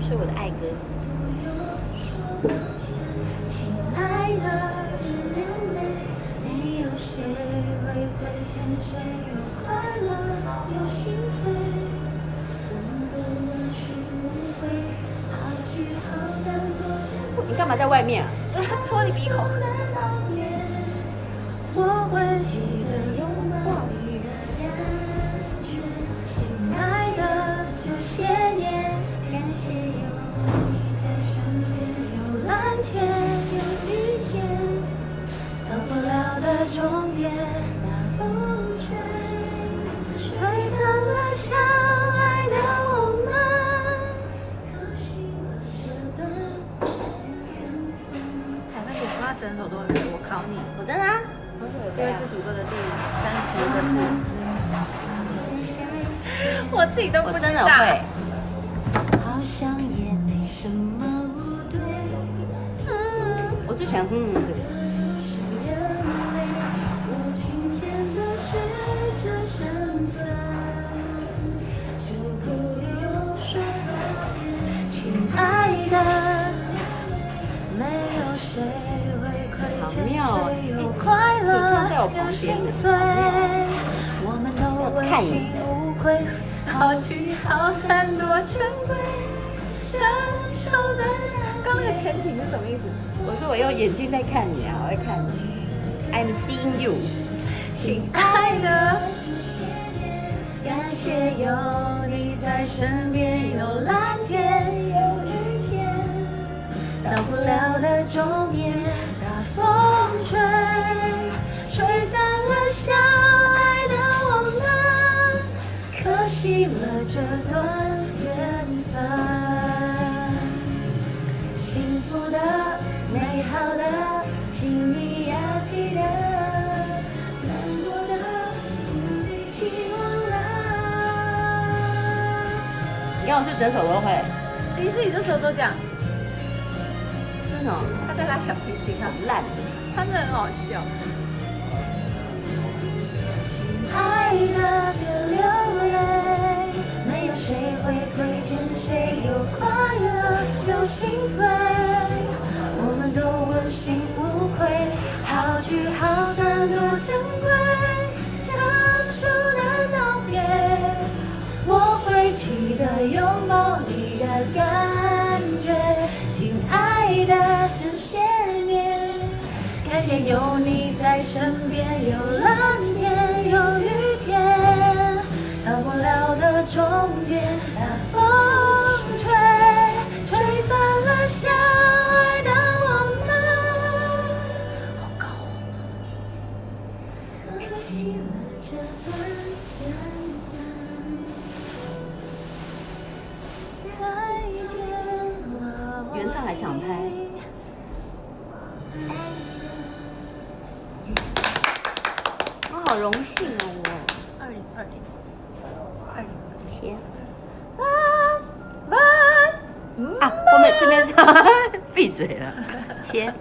吹我的爱歌。亲爱的，只流泪，没有谁会亏欠谁，有快乐，有心碎。我们的问心无悔，好聚好散多珍贵。你干嘛在外面啊？戳你鼻孔。我会记得拥抱你的感觉，亲爱的，这些年，感谢有你在身边，有蓝天，有雨天，到不了的终点，大风吹，吹散了相爱的我们，可惜了这段缘分。海帆姐说她整首都会背，我考你。我真的啊。第二次主歌的第30个字，我自己都不知道。我真的会。好像也没什么不对。我最喜欢这个。是人类，我今天则是这身份，就不用说抱歉，亲爱的，没有谁会亏欠谁，有快乐，有心碎，我们都问心无愧，好聚好散多珍贵，成熟的人。刚那个前情是什么意思？我说我用眼睛在看你啊，我在看你。I'm seeing you。亲爱的，感谢有你在身边，有蓝天，有雨天，到不了的终点，大风吹，吹散了相爱的我们，可惜了这段缘分。幸福的、美好的，请你要记得，难过的不必期望了。你看我是整首都会。迪士尼这首都讲，真的哦。他在拉小提琴啊，烂。他真的很好笑。爱的别流泪，没有谁会亏欠谁，有快乐，有心碎，我们都问心无愧，好聚好散多珍贵，成熟的道别，我会记得拥抱你的感觉，亲爱的，这些年，感谢有你在身边，有蓝天，有雨天，到不了的终点，大风吹，吹散了相爱的我们。好高哦！可惜了这段缘分，再见了。原上来抢拍。我好荣幸哦，我。2020，切。晚安。啊，后面这边是闭嘴了，切。